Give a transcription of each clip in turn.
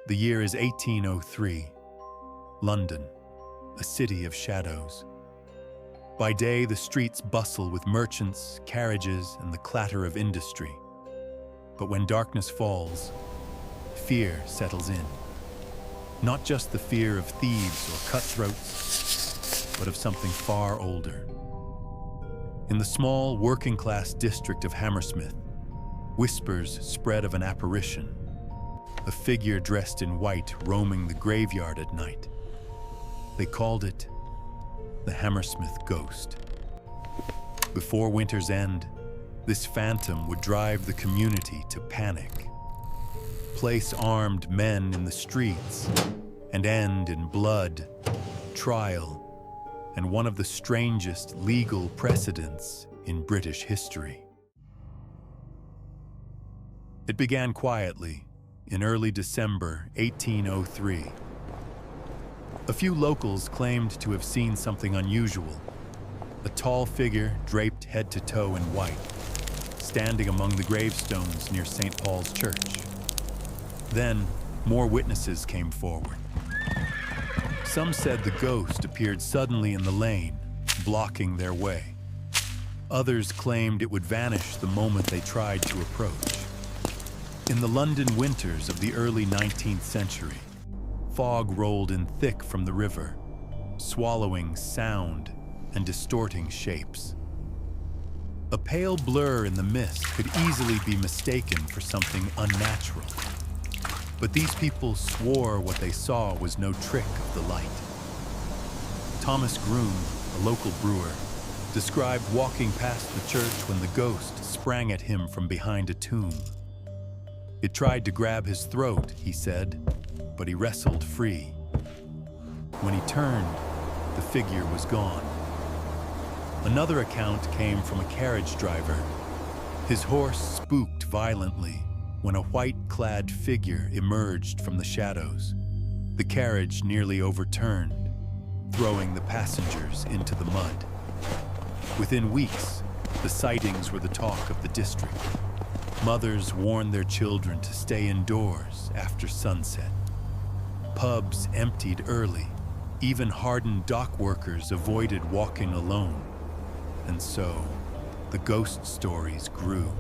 The year is 1803. London, a city of shadows. By day, the streets bustle with merchants, carriages, and the clatter of industry. But when darkness falls, fear settles in. Not just the fear of thieves or cutthroats, but of something far older. In the small, working-class district of Hammersmith, whispers spread of an apparition, a figure dressed in white roaming the graveyard at night. They called it the Hammersmith Ghost. Before winter's end, this phantom would drive the community to panic, place armed men in the streets, and end in blood, trial, and one of the strangest legal precedents in British history. It began quietly in early December 1803. A few locals claimed to have seen something unusual, a tall figure draped head to toe in white, standing among the gravestones near St. Paul's Church. Then, more witnesses came forward. Some said the ghost appeared suddenly in the lane, blocking their way. Others claimed it would vanish the moment they tried to approach. In the London winters of the early 19th century, fog rolled in thick from the river, swallowing sound and distorting shapes. A pale blur in the mist could easily be mistaken for something unnatural. But these people swore what they saw was no trick of the light. Thomas Groom, a local brewer, described walking past the church when the ghost sprang at him from behind a tomb. It tried to grab his throat, he said, but he wrestled free. When he turned, the figure was gone. Another account came from a carriage driver. His horse spooked violently when a white-clad figure emerged from the shadows. The carriage nearly overturned, throwing the passengers into the mud. Within weeks, the sightings were the talk of the district. Mothers warned their children to stay indoors after sunset. Pubs emptied early. Even hardened dock workers avoided walking alone. And so, the ghost stories grew.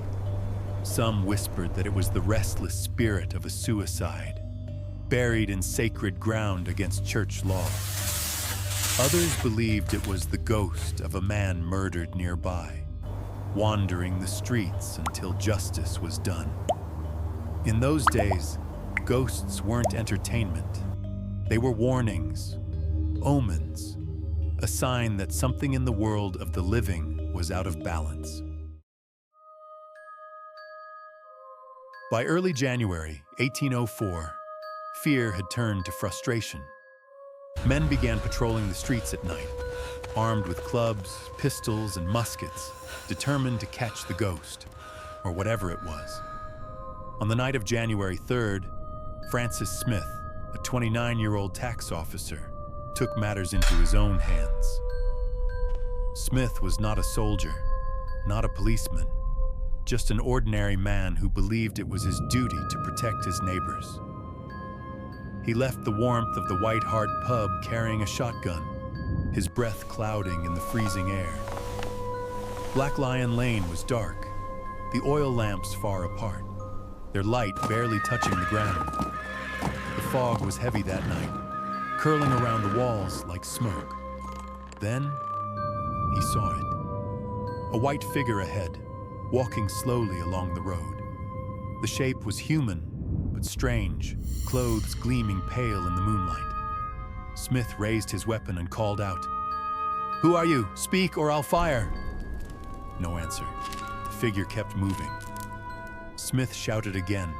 Some whispered that it was the restless spirit of a suicide, buried in sacred ground against church law. Others believed it was the ghost of a man murdered nearby, wandering the streets until justice was done. In those days, ghosts weren't entertainment. They were warnings, omens, a sign that something in the world of the living was out of balance. By early January 1804, fear had turned to frustration. Men began patrolling the streets at night, armed with clubs, pistols, and muskets, determined to catch the ghost, or whatever it was. On the night of January 3rd, Francis Smith, a 29-year-old tax officer, took matters into his own hands. Smith was not a soldier, not a policeman, just an ordinary man who believed it was his duty to protect his neighbors. He left the warmth of the White Hart pub carrying a shotgun, his breath clouding in the freezing air. Black Lion Lane was dark, the oil lamps far apart, their light barely touching the ground. The fog was heavy that night, curling around the walls like smoke. Then, he saw it. A white figure ahead, walking slowly along the road. The shape was human, but strange, clothes gleaming pale in the moonlight. Smith raised his weapon and called out, "Who are you? Speak or I'll fire." No answer. The figure kept moving. Smith shouted again,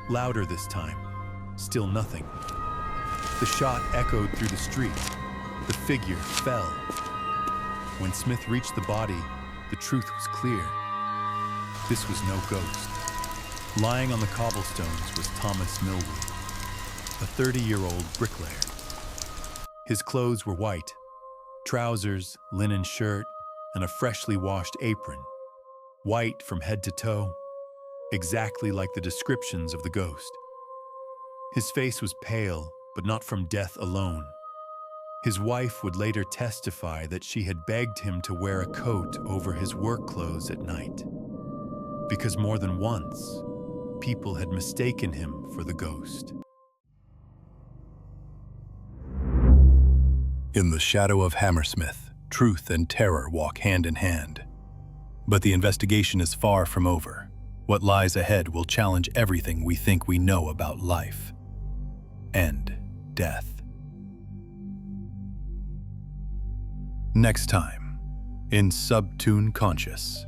louder this time. Still nothing. The shot echoed through the street. The figure fell. When Smith reached the body, the truth was clear. This was no ghost. Lying on the cobblestones was Thomas Millwood, a 30-year-old bricklayer. His clothes were white, trousers, linen shirt, and a freshly washed apron, white from head to toe, exactly like the descriptions of the ghost. His face was pale, but not from death alone. His wife would later testify that she had begged him to wear a coat over his work clothes at night, because more than once, people had mistaken him for the ghost. In the shadow of Hammersmith, truth and terror walk hand in hand. But the investigation is far from over. What lies ahead will challenge everything we think we know about life and death. Next time, in SUBTOON Conscious.